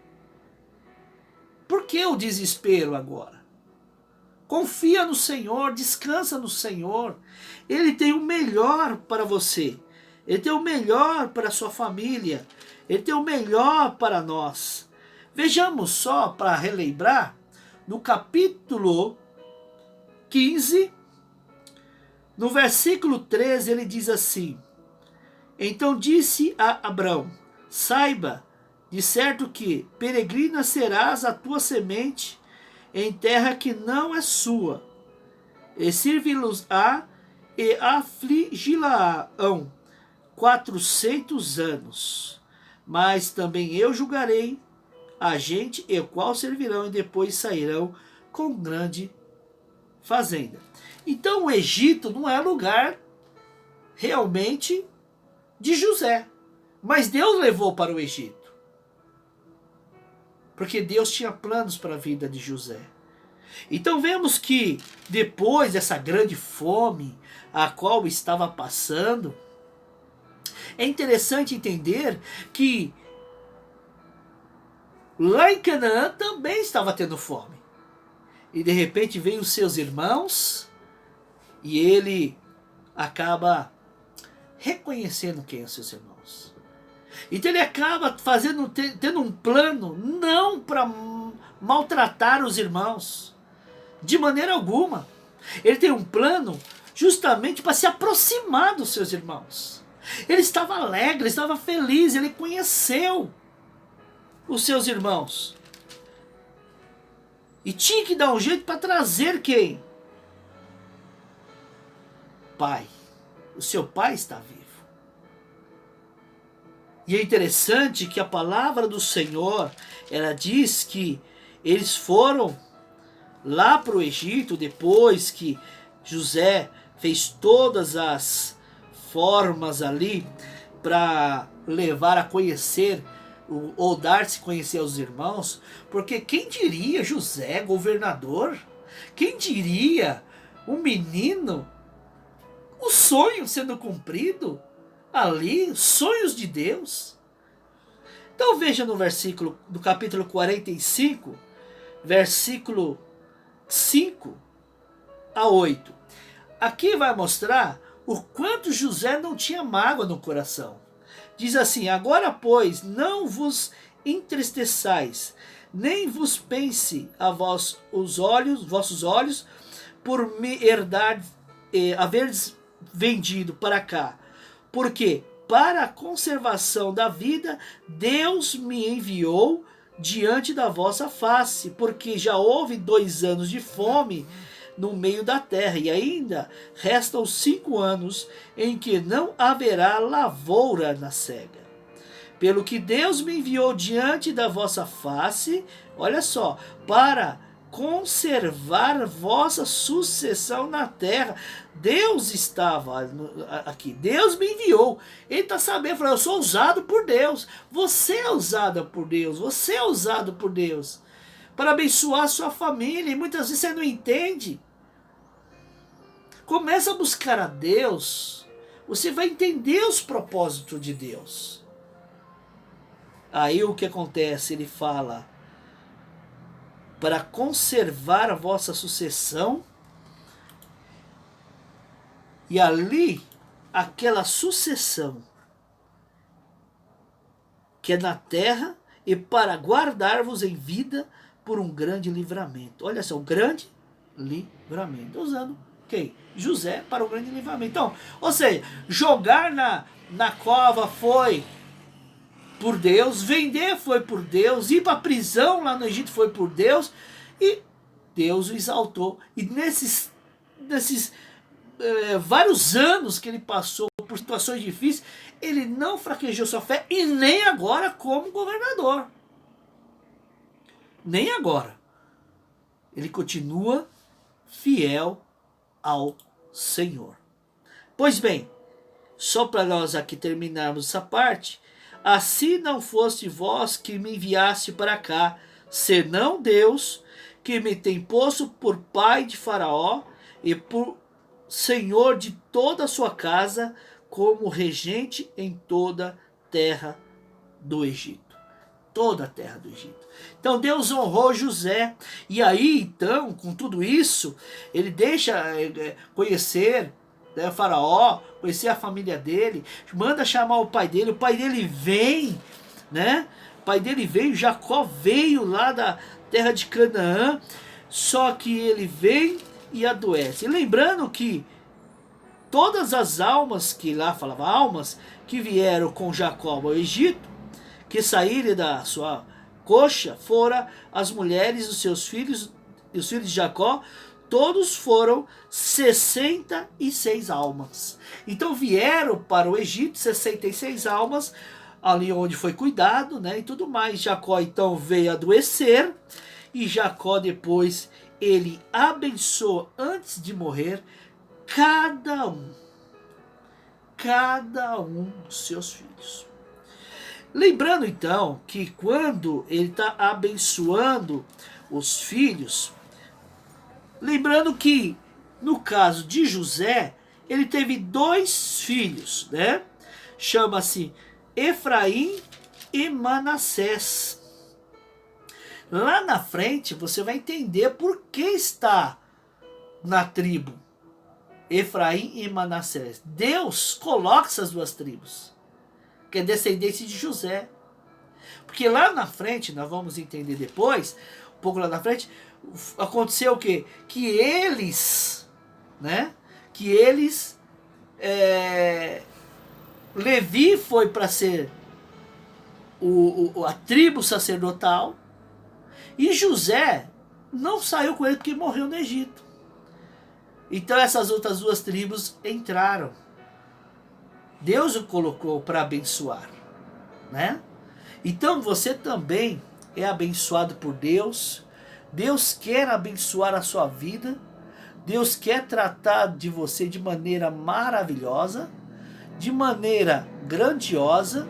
Por que o desespero agora? Confia no Senhor, descansa no Senhor. Ele tem o melhor para você. Ele tem o melhor para a sua família. Ele tem o melhor para nós. Vejamos só, para relembrar, no capítulo 15, no versículo 13, ele diz assim, então disse a Abrão, saiba, de certo que peregrina serás a tua semente em terra que não é sua, e servi-los-á e afligi-la-ão 400 anos. Mas também eu julgarei a gente e o qual servirão, e depois sairão com grande fazenda. Então o Egito não é lugar realmente de José, mas Deus levou para o Egito, porque Deus tinha planos para a vida de José. Então vemos que depois dessa grande fome a qual estava passando, é interessante entender que lá em Canaã também estava tendo fome. E de repente vem os seus irmãos e ele acaba reconhecendo quem são seus irmãos. Então ele acaba tendo um plano não para maltratar os irmãos, de maneira alguma. Ele tem um plano justamente para se aproximar dos seus irmãos. Ele estava alegre, ele estava feliz, ele conheceu os seus irmãos. E tinha que dar um jeito para trazer quem? Pai. O seu pai está vivo. E é interessante que a palavra do Senhor, ela diz que eles foram lá para o Egito, depois que José fez todas as formas ali para levar a conhecer ou dar-se conhecer aos irmãos, porque quem diria José, governador, quem diria um menino, o sonho sendo cumprido ali, sonhos de Deus. Então veja no versículo do capítulo 45, versículo 5 a 8. Aqui vai mostrar o quanto José não tinha mágoa no coração. Diz assim: agora, pois, não vos entristeçais, nem vos pense a vós vossos olhos, por me herdar, haverdes vendido para cá. Porque para a conservação da vida, Deus me enviou diante da vossa face, porque já houve 2 anos de fome no meio da terra, e ainda restam 5 anos em que não haverá lavoura na cega. Pelo que Deus me enviou diante da vossa face, olha só, para conservar vossa sucessão na terra. Deus estava aqui, Deus me enviou. Ele está sabendo, falou, eu sou usado por Deus. Você é usada por Deus, você é usado por Deus para abençoar a sua família, e muitas vezes você não entende. Começa a buscar a Deus, você vai entender os propósitos de Deus. Aí o que acontece? Ele fala, para conservar a vossa sucessão, e ali, aquela sucessão que é na terra, e para guardar-vos em vida por um grande livramento. Olha só, um grande livramento. Usando quem? José para o grande livramento. Então, ou seja, jogar na cova foi por Deus, vender foi por Deus, ir para a prisão lá no Egito foi por Deus, e Deus o exaltou. E nesses vários anos que ele passou por situações difíceis, ele não fraquejou sua fé, e nem agora como governador. Nem agora. Ele continua fiel ao Senhor. Pois bem, só para nós aqui terminarmos essa parte, assim não fosse vós que me enviaste para cá, senão Deus, que me tem posto por pai de Faraó e por senhor de toda a sua casa, como regente em toda a terra do Egito. Toda a terra do Egito. Então Deus honrou José. E aí, então, com tudo isso, ele deixa conhecer, né, Faraó, conhecer a família dele, manda chamar o pai dele vem, né? O pai dele veio, Jacó veio lá da terra de Canaã, só que ele vem e adoece. E lembrando que todas as almas, que lá falava almas, que vieram com Jacó ao Egito, que saíram da sua coxa, foram as mulheres dos seus filhos, e os filhos de Jacó, todos foram 66 almas. Então vieram para o Egito 66 almas, ali onde foi cuidado, né, e tudo mais. Jacó então veio adoecer, e Jacó depois, ele abençoa antes de morrer, cada um dos seus filhos. Lembrando então que quando ele está abençoando os filhos, lembrando que no caso de José, ele teve 2 filhos, né? Chama-se Efraim e Manassés. Lá na frente você vai entender por que está na tribo Efraim e Manassés. Deus coloca essas 2 tribos, que é descendência de José. Porque lá na frente, nós vamos entender depois, um pouco lá na frente, aconteceu o quê? Que eles, né? que eles, Levi foi para ser a tribo sacerdotal, e José não saiu com ele porque morreu no Egito. Então essas outras duas tribos entraram. Deus o colocou para abençoar, né? Então você também é abençoado por Deus. Deus quer abençoar a sua vida. Deus quer tratar de você de maneira maravilhosa, de maneira grandiosa.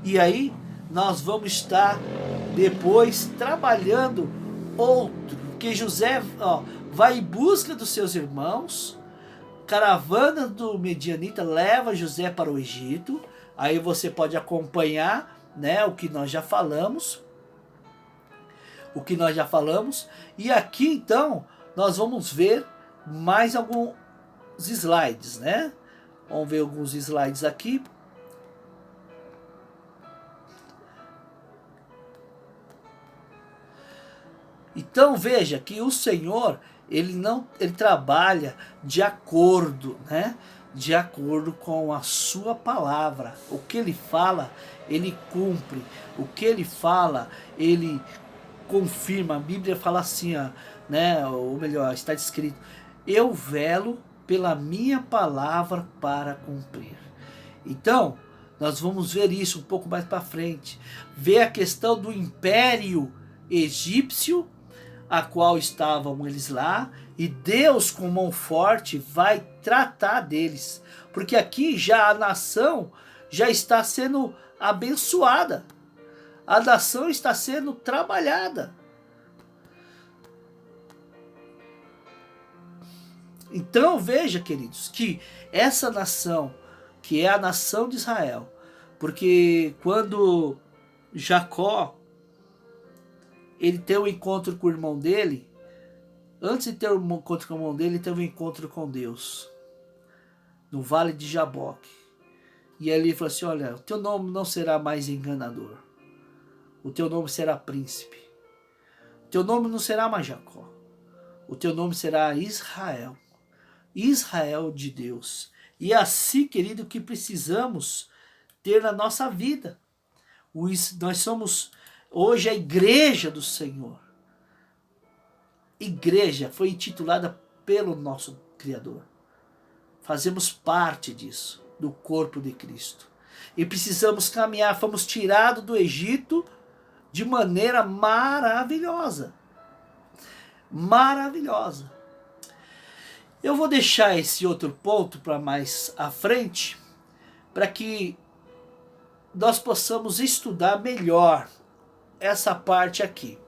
E aí nós vamos estar depois trabalhando outro. Porque José vai em busca dos seus irmãos. Caravana do Medianita leva José para o Egito. Aí você pode acompanhar, né, o que nós já falamos. E aqui então nós vamos ver mais alguns slides, né? Vamos ver alguns slides aqui. Então veja que o Senhor, ele trabalha de acordo, né? De acordo com a sua palavra. O que ele fala, ele cumpre. O que ele fala, ele confirma. A Bíblia fala assim, né? Ou melhor, está escrito: eu velo pela minha palavra para cumprir. Então, nós vamos ver isso um pouco mais para frente. Ver a questão do império egípcio, a qual estavam eles lá, e Deus com mão forte vai tratar deles, porque aqui já a nação já está sendo abençoada, a nação está sendo trabalhada. Então veja, queridos, que essa nação, que é a nação de Israel, porque quando Jacó ele tem um encontro com o irmão dele, antes de ter um encontro com o irmão dele, ele teve um encontro com Deus, no vale de Jaboque. E aí ele falou assim: olha, o teu nome não será mais enganador, o teu nome será príncipe, o teu nome não será mais Jacó, o teu nome será Israel, Israel de Deus. E é assim, querido, que precisamos ter na nossa vida. Nós somos hoje a igreja do Senhor. Igreja foi intitulada pelo nosso Criador. Fazemos parte disso, do corpo de Cristo. E precisamos caminhar. Fomos tirados do Egito de maneira maravilhosa. Maravilhosa. Eu vou deixar esse outro ponto para mais à frente, para que nós possamos estudar melhor essa parte aqui.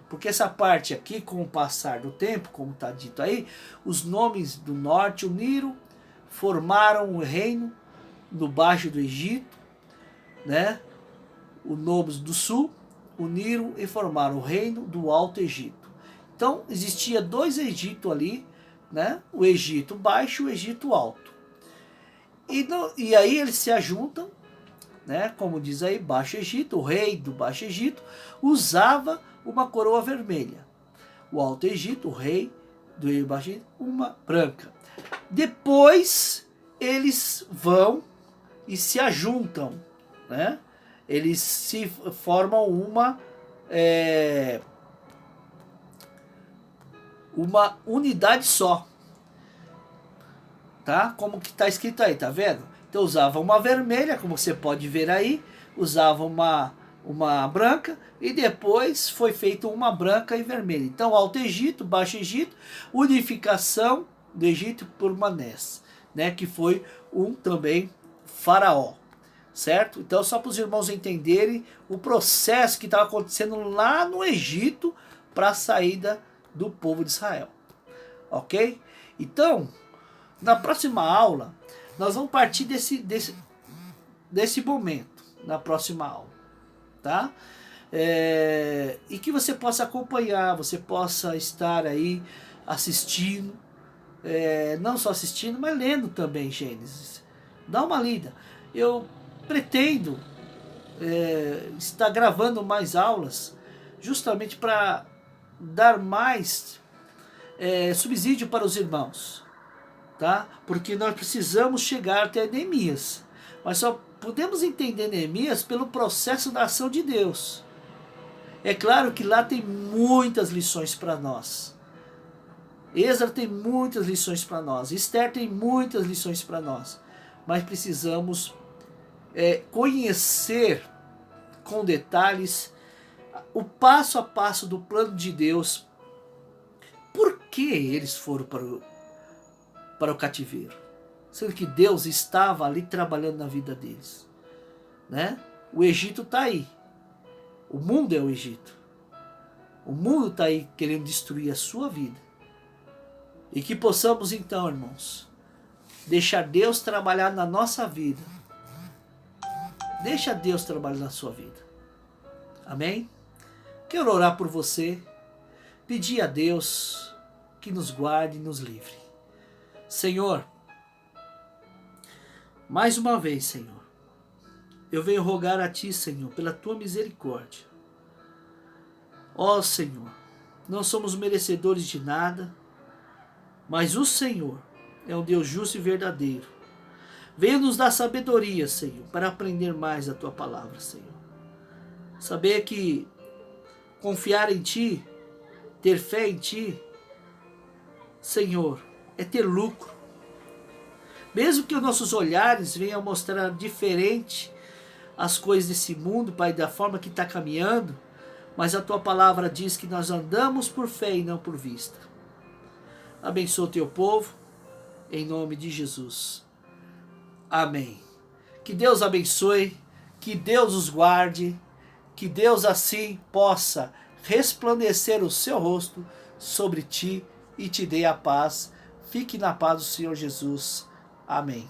Porque essa parte aqui, com o passar do tempo, como está dito aí, os nomes do norte uniram, formaram um reino no Baixo do Egito, né? Os nomes do sul uniram e formaram o reino do Alto Egito. Então existia dois Egito ali, né? O Egito Baixo e o Egito Alto. E aí eles se ajuntam, né? Como diz aí, Baixo Egito, o rei do Baixo Egito usava uma coroa vermelha. O Alto Egito, o rei do Baixo Egito, uma branca. Depois eles vão e se ajuntam, né? Eles se formam uma unidade só, tá? Como que está escrito aí, tá vendo? Então usava uma vermelha, como você pode ver aí, usava uma branca, e depois foi feito uma branca e vermelha. Então Alto Egito, Baixo Egito, unificação do Egito por Manés, né? Que foi também faraó, certo? Então só para os irmãos entenderem o processo que estava acontecendo lá no Egito para a saída do povo de Israel, ok? Então, na próxima aula, nós vamos partir desse momento, na próxima aula, tá? E que você possa acompanhar, você possa estar aí assistindo, não só assistindo, mas lendo também Gênesis. Dá uma lida. Eu pretendo estar gravando mais aulas, justamente para dar mais subsídio para os irmãos, tá? Porque nós precisamos chegar até Neemias. Mas só podemos entender Neemias pelo processo da ação de Deus. É claro que lá tem muitas lições para nós. Esdras tem muitas lições para nós. Esther tem muitas lições para nós. Mas precisamos conhecer com detalhes o passo a passo do plano de Deus. Por que eles foram para o cativeiro? Sendo que Deus estava ali trabalhando na vida deles, né? O Egito está aí. O mundo é o Egito. O mundo está aí querendo destruir a sua vida. E que possamos então, irmãos, deixar Deus trabalhar na nossa vida. Deixa Deus trabalhar na sua vida. Amém? Quero orar por você, pedir a Deus que nos guarde e nos livre. Senhor, mais uma vez, Senhor, eu venho rogar a Ti, Senhor, pela Tua misericórdia. Ó Senhor, não somos merecedores de nada, mas o Senhor é um Deus justo e verdadeiro. Venha nos dar sabedoria, Senhor, para aprender mais a Tua palavra, Senhor. Saber que confiar em Ti, ter fé em Ti, Senhor, é ter lucro. Mesmo que os nossos olhares venham mostrar diferente as coisas desse mundo, Pai, da forma que está caminhando, mas a Tua palavra diz que nós andamos por fé e não por vista. Abençoa o Teu povo, em nome de Jesus. Amém. Que Deus abençoe, que Deus os guarde, que Deus assim possa resplandecer o seu rosto sobre ti e te dê a paz. Fique na paz do Senhor Jesus. Amém.